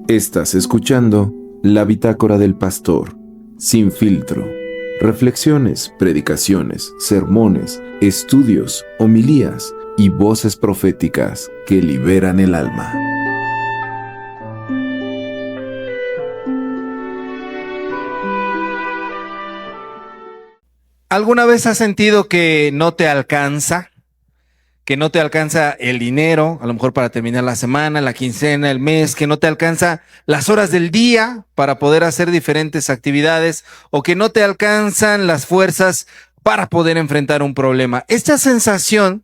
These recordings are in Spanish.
Estás escuchando La Bitácora del Pastor, sin filtro. Reflexiones, predicaciones, sermones, estudios, homilías y voces proféticas que liberan el alma. ¿Alguna vez has sentido que no te alcanza? Que no te alcanza el dinero, a lo mejor para terminar la semana, la quincena, el mes, que no te alcanza las horas del día para poder hacer diferentes actividades, o que no te alcanzan las fuerzas para poder enfrentar un problema. Esta sensación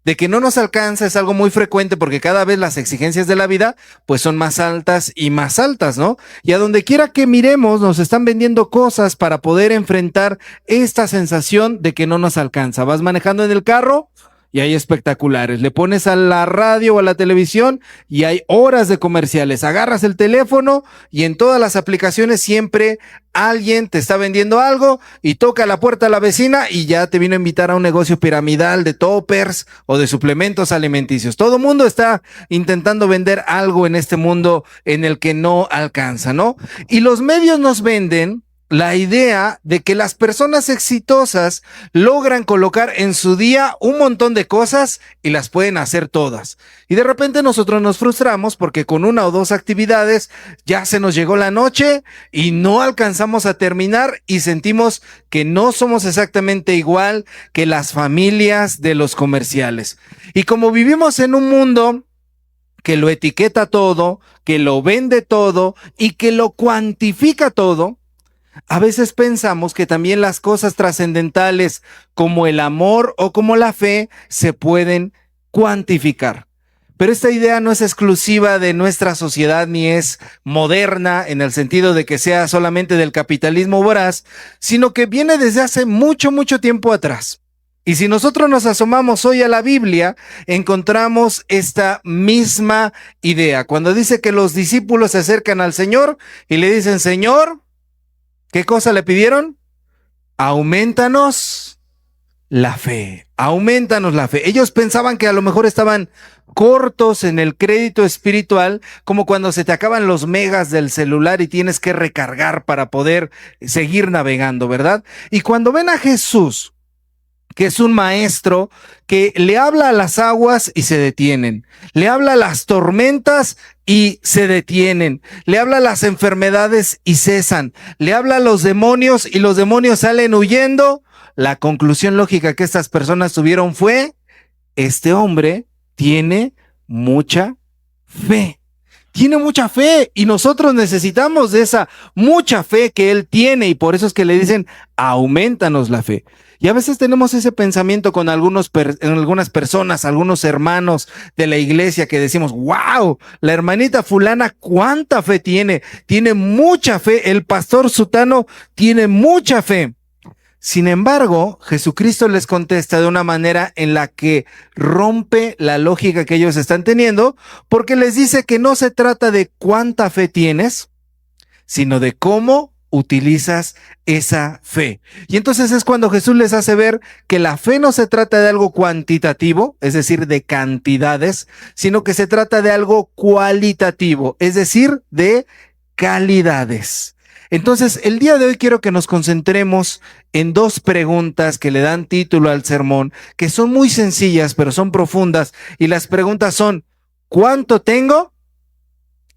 de que no nos alcanza es algo muy frecuente porque cada vez las exigencias de la vida pues son más altas y más altas, ¿no? Y a donde quiera que miremos nos están vendiendo cosas para poder enfrentar esta sensación de que no nos alcanza. Vas manejando en el carro y hay espectaculares. Le pones a la radio o a la televisión y hay horas de comerciales. Agarras el teléfono y en todas las aplicaciones siempre alguien te está vendiendo algo y toca la puerta a la vecina y ya te vino a invitar a un negocio piramidal de toppers o de suplementos alimenticios. Todo mundo está intentando vender algo en este mundo en el que no alcanza, ¿no? Y los medios nos venden la idea de que las personas exitosas logran colocar en su día un montón de cosas y las pueden hacer todas. Y de repente nosotros nos frustramos porque con una o dos actividades ya se nos llegó la noche y no alcanzamos a terminar y sentimos que no somos exactamente igual que las familias de los comerciales. Y como vivimos en un mundo que lo etiqueta todo, que lo vende todo y que lo cuantifica todo, a veces pensamos que también las cosas trascendentales como el amor o como la fe se pueden cuantificar. Pero esta idea no es exclusiva de nuestra sociedad ni es moderna en el sentido de que sea solamente del capitalismo voraz, sino que viene desde hace mucho tiempo atrás. Y si nosotros nos asomamos hoy a la Biblia, encontramos esta misma idea. Cuando dice que los discípulos se acercan al Señor y le dicen, Señor, ¿qué cosa le pidieron? Aumentanos la fe, aumentanos la fe. Ellos pensaban que a lo mejor estaban cortos en el crédito espiritual, como cuando se te acaban los megas del celular y tienes que recargar para poder seguir navegando, ¿verdad? Y cuando ven a Jesús, que es un maestro que le habla a las aguas y se detienen, le habla a las tormentas y se detienen, le habla a las enfermedades y cesan, le habla a los demonios y los demonios salen huyendo. La conclusión lógica que estas personas tuvieron fue, este hombre tiene mucha fe. Tiene mucha fe y nosotros necesitamos de esa mucha fe que él tiene y por eso es que le dicen, aumentanos la fe. Y a veces tenemos ese pensamiento con algunas personas, algunos hermanos de la iglesia que decimos, wow, la hermanita fulana, ¿cuánta fe tiene? Tiene mucha fe, el pastor sutano tiene mucha fe. Sin embargo, Jesucristo les contesta de una manera en la que rompe la lógica que ellos están teniendo, porque les dice que no se trata de cuánta fe tienes, sino de cómo utilizas esa fe. Y entonces es cuando Jesús les hace ver que la fe no se trata de algo cuantitativo, es decir, de cantidades, sino que se trata de algo cualitativo, es decir, de calidades. Entonces, el día de hoy quiero que nos concentremos en dos preguntas que le dan título al sermón, que son muy sencillas, pero son profundas. Y las preguntas son, ¿cuánto tengo?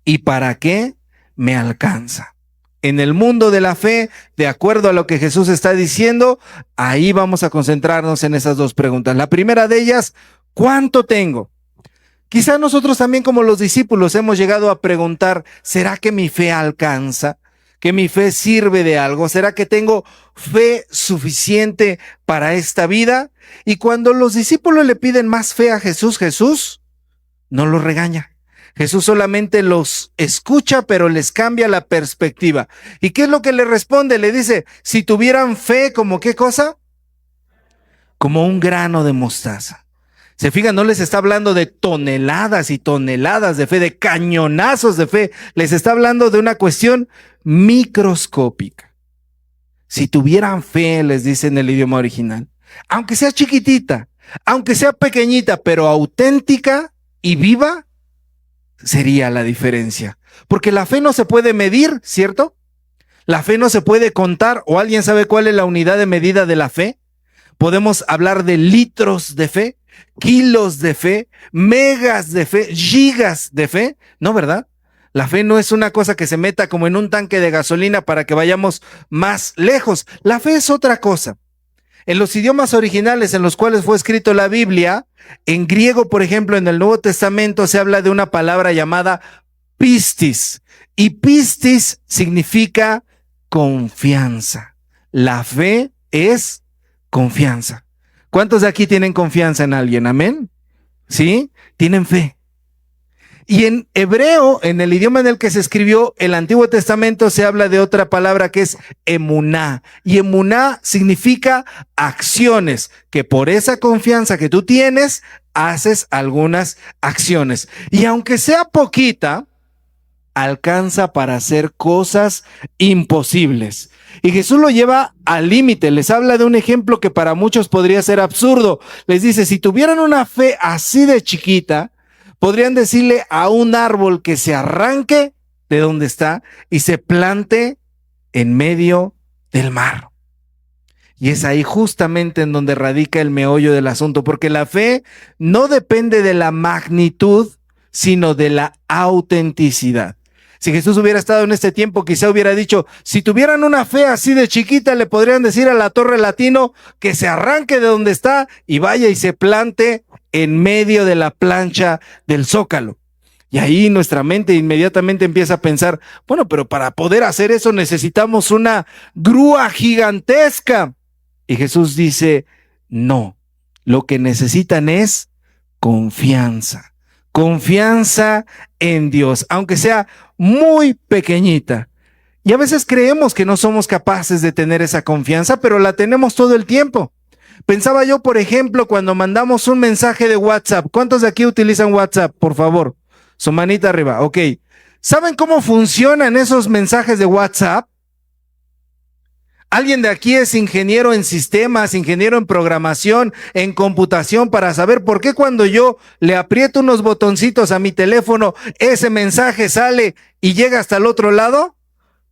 ¿Y para qué me alcanza? En el mundo de la fe, de acuerdo a lo que Jesús está diciendo, ahí vamos a concentrarnos en esas dos preguntas. La primera de ellas, ¿cuánto tengo? Quizá nosotros también como los discípulos hemos llegado a preguntar, ¿será que mi fe alcanza? ¿Que mi fe sirve de algo? ¿Será que tengo fe suficiente para esta vida? Y cuando los discípulos le piden más fe a Jesús, Jesús no los regaña. Jesús solamente los escucha, pero les cambia la perspectiva. ¿Y qué es lo que le responde? Le dice, si tuvieran fe, ¿como qué cosa? Como un grano de mostaza. Se fijan, no les está hablando de toneladas y toneladas de fe, de cañonazos de fe. Les está hablando de una cuestión microscópica. Si tuvieran fe, les dice en el idioma original, aunque sea chiquitita, aunque sea pequeñita, pero auténtica y viva, sería la diferencia. porque la fe no se puede medir, ¿cierto? La fe no se puede contar, o alguien sabe cuál es la unidad de medida de la fe. Podemos hablar de litros de fe, kilos de fe, megas de fe, gigas de fe, ¿no, verdad? La fe no es una cosa que se meta como en un tanque de gasolina para que vayamos más lejos. La fe es otra cosa. En los idiomas originales en los cuales fue escrito la Biblia, en griego, por ejemplo, en el Nuevo Testamento se habla de una palabra llamada pistis. Y pistis significa confianza. La fe es confianza. ¿Cuántos de aquí tienen confianza en alguien? ¿Amén? ¿Sí? Tienen fe. Y en hebreo, en el idioma en el que se escribió el Antiguo Testamento, se habla de otra palabra que es emuná. Y emuná significa acciones, que por esa confianza que tú tienes, haces algunas acciones. Y aunque sea poquita, alcanza para hacer cosas imposibles. Y Jesús lo lleva al límite. Les habla de un ejemplo que para muchos podría ser absurdo. Les dice, si tuvieran una fe así de chiquita, podrían decirle a un árbol que se arranque de donde está y se plante en medio del mar. Y es ahí justamente en donde radica el meollo del asunto, porque la fe no depende de la magnitud, sino de la autenticidad. Si Jesús hubiera estado en este tiempo, quizá hubiera dicho, si tuvieran una fe así de chiquita, le podrían decir a la Torre Latino que se arranque de donde está y vaya y se plante en medio de la plancha del Zócalo. Y ahí nuestra mente inmediatamente empieza a pensar, bueno, pero para poder hacer eso necesitamos una grúa gigantesca. Y Jesús dice, no, lo que necesitan es confianza. Confianza en Dios, aunque sea muy pequeñita. Y a veces creemos que no somos capaces de tener esa confianza, pero la tenemos todo el tiempo. Pensaba yo, por ejemplo, cuando mandamos un mensaje de WhatsApp. ¿Cuántos de aquí utilizan WhatsApp, por favor? Su manita arriba. Ok. ¿Saben cómo funcionan esos mensajes de WhatsApp? ¿Alguien de aquí es ingeniero en sistemas, ingeniero en programación, en computación, para saber por qué cuando yo le aprieto unos botoncitos a mi teléfono, ese mensaje sale y llega hasta el otro lado?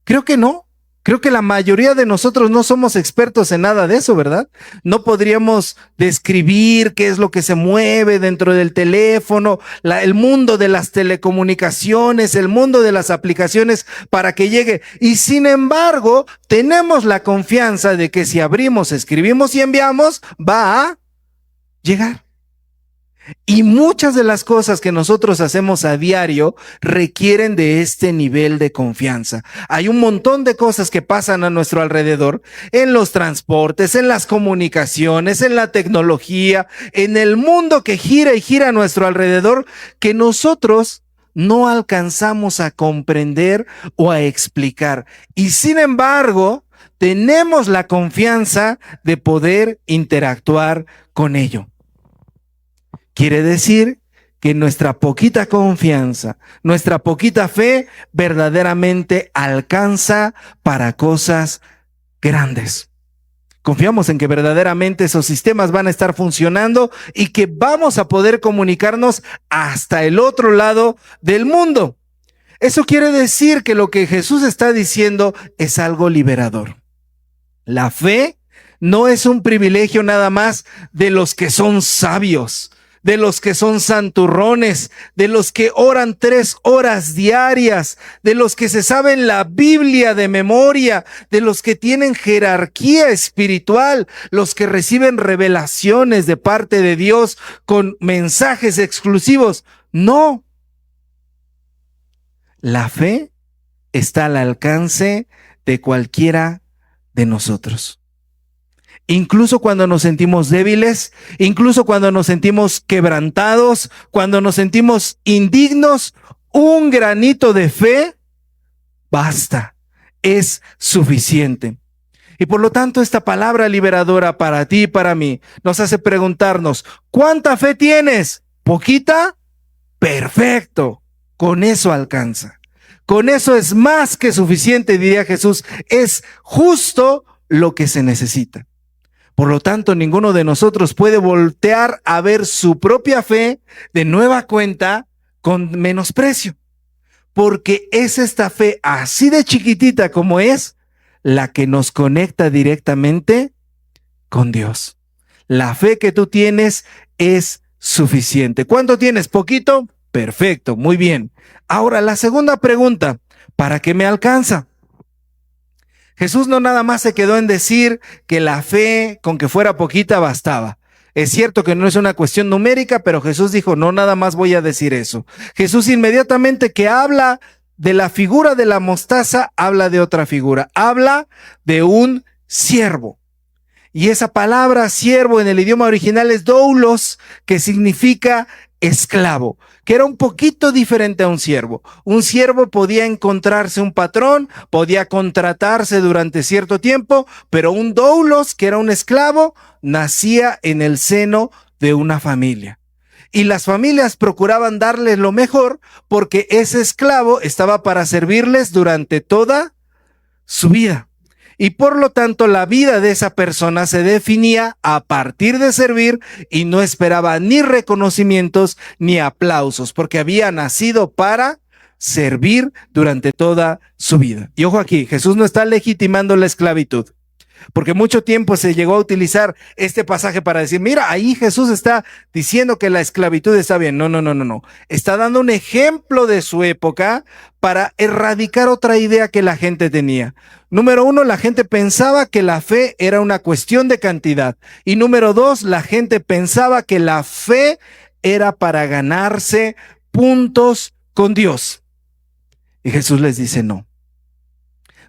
Creo que no. Creo que la mayoría de nosotros no somos expertos en nada de eso, ¿verdad? No podríamos describir qué es lo que se mueve dentro del teléfono, el mundo de las telecomunicaciones, el mundo de las aplicaciones para que llegue. Y sin embargo, tenemos la confianza de que si abrimos, escribimos y enviamos, va a llegar. Y muchas de las cosas que nosotros hacemos a diario requieren de este nivel de confianza. Hay un montón de cosas que pasan a nuestro alrededor, en los transportes, en las comunicaciones, en la tecnología, en el mundo que gira y gira a nuestro alrededor, que nosotros no alcanzamos a comprender o a explicar. Y sin embargo, tenemos la confianza de poder interactuar con ello. Quiere decir que nuestra poquita confianza, nuestra poquita fe verdaderamente alcanza para cosas grandes. Confiamos en que verdaderamente esos sistemas van a estar funcionando y que vamos a poder comunicarnos hasta el otro lado del mundo. Eso quiere decir que lo que Jesús está diciendo es algo liberador. La fe no es un privilegio nada más de los que son sabios, de los que son santurrones, de los que oran 3 horas diarias, de los que se saben la Biblia de memoria, de los que tienen jerarquía espiritual, los que reciben revelaciones de parte de Dios con mensajes exclusivos. No. La fe está al alcance de cualquiera de nosotros. Incluso cuando nos sentimos débiles, incluso cuando nos sentimos quebrantados, cuando nos sentimos indignos, un granito de fe basta, es suficiente. Y por lo tanto, esta palabra liberadora para ti y para mí nos hace preguntarnos, ¿cuánta fe tienes? ¿Poquita? Perfecto, con eso alcanza. Con eso es más que suficiente, diría Jesús, es justo lo que se necesita. Por lo tanto, ninguno de nosotros puede voltear a ver su propia fe de nueva cuenta con menosprecio. porque es esta fe así de chiquitita como es la que nos conecta directamente con Dios. La fe que tú tienes es suficiente. ¿Cuánto tienes? ¿Poquito? Perfecto, muy bien. Ahora, la segunda pregunta, ¿para qué me alcanza? Jesús no nada más se quedó en decir que la fe, con que fuera poquita, bastaba. Es cierto que no es una cuestión numérica, pero Jesús dijo, no nada más voy a decir eso. Jesús inmediatamente que habla de la figura de la mostaza, habla de otra figura, habla de un siervo. Y esa palabra siervo en el idioma original es doulos, que significa esclavo, que era un poquito diferente a un siervo. Un siervo podía encontrarse un patrón, podía contratarse durante cierto tiempo, pero un doulos, que era un esclavo, nacía en el seno de una familia. Y las familias procuraban darles lo mejor porque ese esclavo estaba para servirles durante toda su vida. Y por lo tanto la vida de esa persona se definía a partir de servir y no esperaba ni reconocimientos ni aplausos, porque había nacido para servir durante toda su vida. Y ojo aquí, Jesús no está legitimando la esclavitud, porque mucho tiempo se llegó a utilizar este pasaje para decir, mira, ahí Jesús está diciendo que la esclavitud está bien. No. Está dando un ejemplo de su época para erradicar otra idea que la gente tenía. Número uno, la gente pensaba que la fe era una cuestión de cantidad. Y número dos, la gente pensaba que la fe era para ganarse puntos con Dios. Y Jesús les dice no.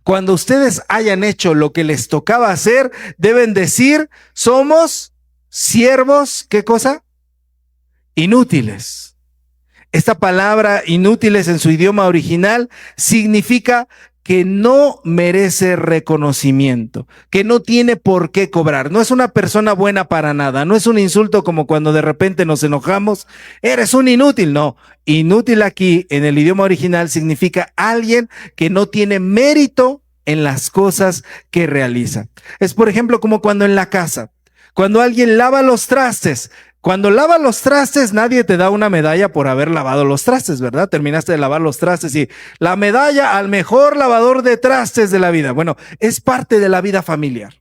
Cuando ustedes hayan hecho lo que les tocaba hacer, deben decir, somos siervos, ¿qué cosa? Inútiles. Esta palabra inútiles en su idioma original significa que no merece reconocimiento, que no tiene por qué cobrar. No es una persona buena para nada, no es un insulto como cuando de repente nos enojamos, eres un inútil. No, inútil aquí en el idioma original significa alguien que no tiene mérito en las cosas que realiza. Es por ejemplo como cuando en la casa, cuando alguien lava los trastes. Cuando lavas los trastes, nadie te da una medalla por haber lavado los trastes, ¿verdad? Terminaste de lavar los trastes y la medalla al mejor lavador de trastes de la vida. Bueno, es parte de la vida familiar.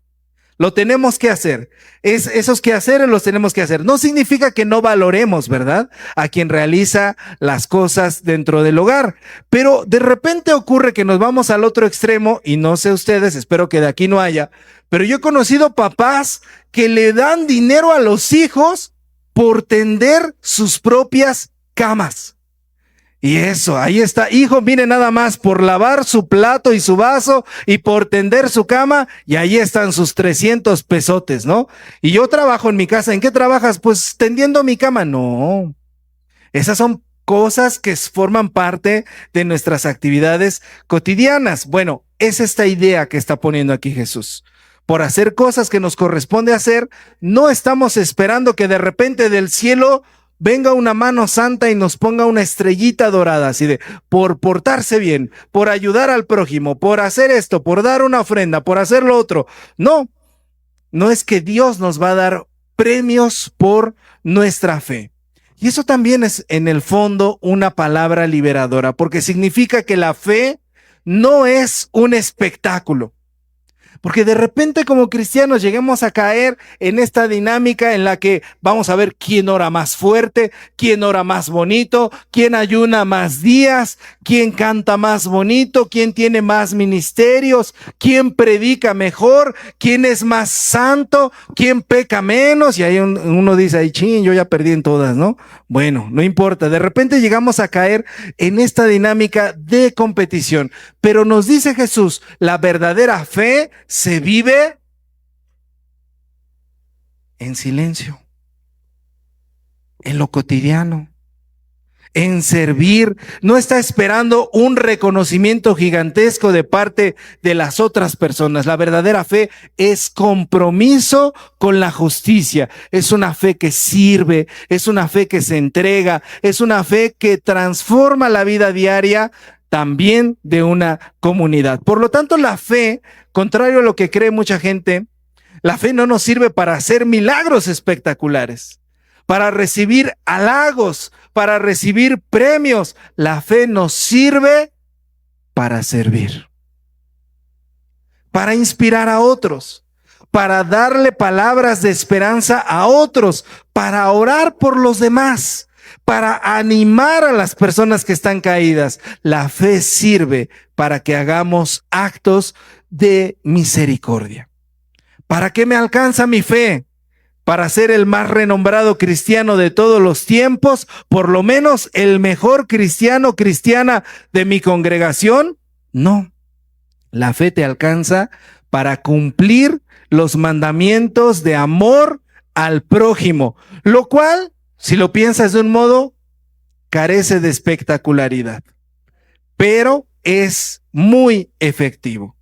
Lo tenemos que hacer. Esos quehaceres los tenemos que hacer. No significa que no valoremos, ¿verdad?, a quien realiza las cosas dentro del hogar. Pero de repente ocurre que nos vamos al otro extremo y no sé ustedes, espero que de aquí no haya, pero yo he conocido papás que le dan dinero a los hijos por tender sus propias camas. Y eso, ahí está, hijo, mire nada más, por lavar su plato y su vaso y por tender su cama, y ahí están sus 300 pesotes, ¿no? Y yo trabajo en mi casa. ¿En qué trabajas? Pues tendiendo mi cama. No, esas son cosas que forman parte de nuestras actividades cotidianas. Bueno, es esta idea que está poniendo aquí Jesús. Por hacer cosas que nos corresponde hacer, no estamos esperando que de repente del cielo venga una mano santa y nos ponga una estrellita dorada, así de, por portarse bien, por ayudar al prójimo, por hacer esto, por dar una ofrenda, por hacer lo otro. No, no es que Dios nos va a dar premios por nuestra fe. Y eso también es en el fondo una palabra liberadora, porque significa que la fe no es un espectáculo. Porque de repente como cristianos lleguemos a caer en esta dinámica en la que vamos a ver quién ora más fuerte, quién ora más bonito, quién ayuna más días, quién canta más bonito, quién tiene más ministerios, quién predica mejor, quién es más santo, quién peca menos. Y ahí uno dice, ay, ching, yo ya perdí en todas, ¿no? Bueno, no importa. De repente llegamos a caer en esta dinámica de competición. Pero nos dice Jesús, la verdadera fe se vive en silencio, en lo cotidiano, en servir. No está esperando un reconocimiento gigantesco de parte de las otras personas. La verdadera fe es compromiso con la justicia. Es una fe que sirve, es una fe que se entrega, es una fe que transforma la vida diaria también de una comunidad. Por lo tanto, la fe, contrario a lo que cree mucha gente, la fe no nos sirve para hacer milagros espectaculares. para recibir halagos, para recibir premios. La fe nos sirve para servir, para inspirar a otros, para darle palabras de esperanza a otros, para orar por los demás, para animar a las personas que están caídas. La fe sirve para que hagamos actos de misericordia. ¿Para qué me alcanza mi fe? ¿Para ser el más renombrado cristiano de todos los tiempos? ¿Por lo menos el mejor cristiano, cristiana de mi congregación? No. La fe te alcanza para cumplir los mandamientos de amor al prójimo, lo cual, si lo piensas de un modo, carece de espectacularidad, pero es muy efectivo.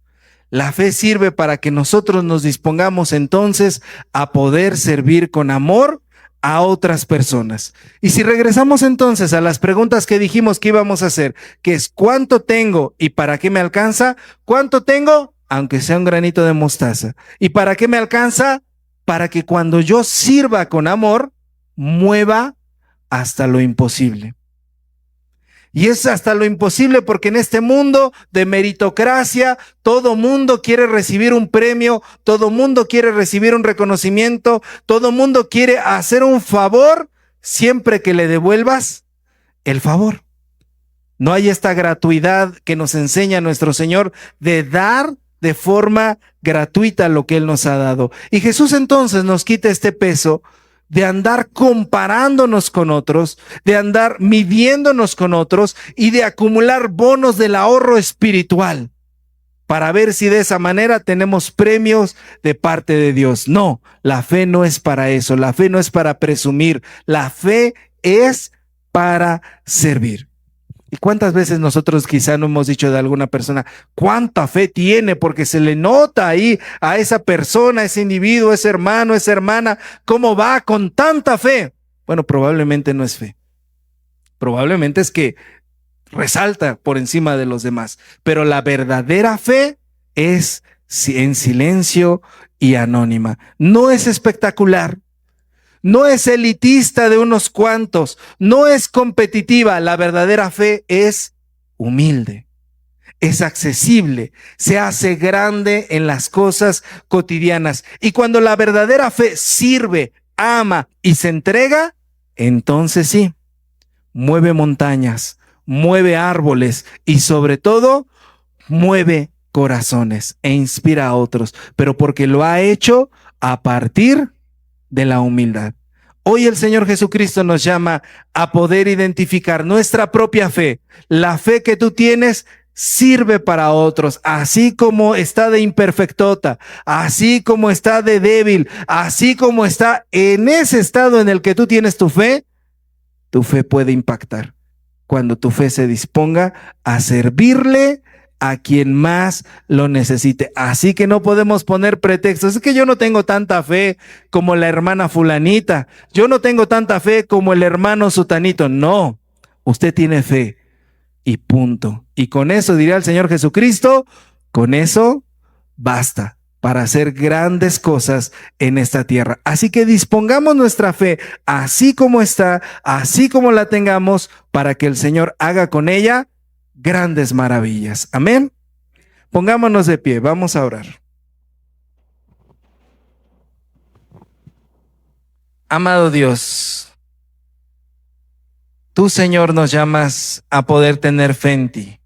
La fe sirve para que nosotros nos dispongamos entonces a poder servir con amor a otras personas. Y si regresamos entonces a las preguntas que dijimos que íbamos a hacer, que es ¿cuánto tengo y para qué me alcanza? ¿Cuánto tengo? Aunque sea un granito de mostaza. ¿Y para qué me alcanza? Para que cuando yo sirva con amor, mueva hasta lo imposible. Y es hasta lo imposible porque en este mundo de meritocracia, todo mundo quiere recibir un premio, todo mundo quiere recibir un reconocimiento, todo mundo quiere hacer un favor siempre que le devuelvas el favor. No hay esta gratuidad que nos enseña nuestro Señor de dar de forma gratuita lo que Él nos ha dado. Y Jesús entonces nos quita este peso de andar comparándonos con otros, de andar midiéndonos con otros y de acumular bonos del ahorro espiritual para ver si de esa manera tenemos premios de parte de Dios. No, la fe no es para eso, la fe no es para presumir, la fe es para servir. ¿Y cuántas veces nosotros quizá no hemos dicho de alguna persona, cuánta fe tiene? Porque se le nota ahí a esa persona, a ese individuo, ese hermano, esa hermana, cómo va con tanta fe. Bueno, probablemente no es fe. Probablemente es que resalta por encima de los demás. Pero la verdadera fe es en silencio y anónima. No es espectacular. No es elitista de unos cuantos, no es competitiva. La verdadera fe es humilde, es accesible, se hace grande en las cosas cotidianas. Y cuando la verdadera fe sirve, ama y se entrega, entonces sí, mueve montañas, mueve árboles y sobre todo mueve corazones e inspira a otros, pero porque lo ha hecho a partir de la humildad. Hoy el Señor Jesucristo nos llama a poder identificar nuestra propia fe. La fe que tú tienes sirve para otros, así como está de imperfectota, así como está de débil, así como está en ese estado en el que tú tienes tu fe puede impactar cuando tu fe se disponga a servirle a quien más lo necesite. Así que no podemos poner pretextos. Es que yo no tengo tanta fe como la hermana fulanita. Yo no tengo tanta fe como el hermano sutanito. No, usted tiene fe y punto. Y con eso diría el Señor Jesucristo, con eso basta para hacer grandes cosas en esta tierra. Así que dispongamos nuestra fe así como está, así como la tengamos, para que el Señor haga con ella grandes maravillas. Amén. Pongámonos de pie, vamos a orar. Amado Dios, tú, Señor, nos llamas a poder tener fe en ti.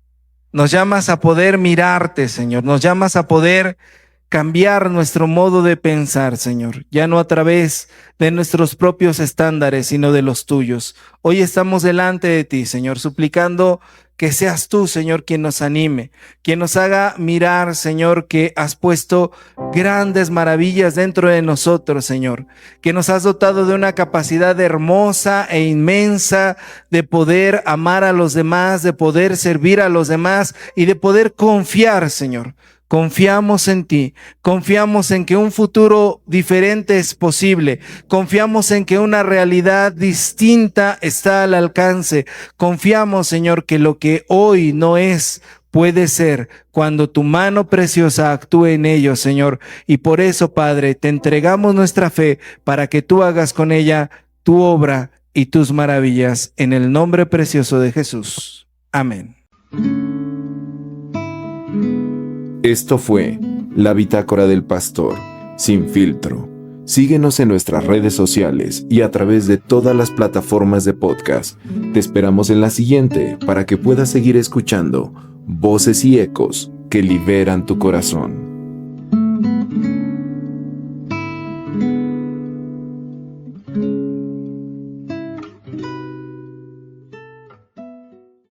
Nos llamas a poder mirarte, Señor. Nos llamas a poder cambiar nuestro modo de pensar, Señor, ya no a través de nuestros propios estándares, sino de los tuyos. Hoy estamos delante de ti, Señor, suplicando que seas tú, Señor, quien nos anime, quien nos haga mirar, Señor, que has puesto grandes maravillas dentro de nosotros, Señor, que nos has dotado de una capacidad hermosa e inmensa de poder amar a los demás, de poder servir a los demás y de poder confiar, Señor. Confiamos en ti, confiamos en que un futuro diferente es posible, confiamos en que una realidad distinta está al alcance, confiamos, Señor, que lo que hoy no es, puede ser cuando tu mano preciosa actúe en ello, Señor. Y por eso, Padre, te entregamos nuestra fe para que tú hagas con ella tu obra y tus maravillas en el nombre precioso de Jesús. Amén. Esto fue la Bitácora del Pastor, sin filtro. Síguenos en nuestras redes sociales y a través de todas las plataformas de podcast. Te esperamos en la siguiente para que puedas seguir escuchando voces y ecos que liberan tu corazón.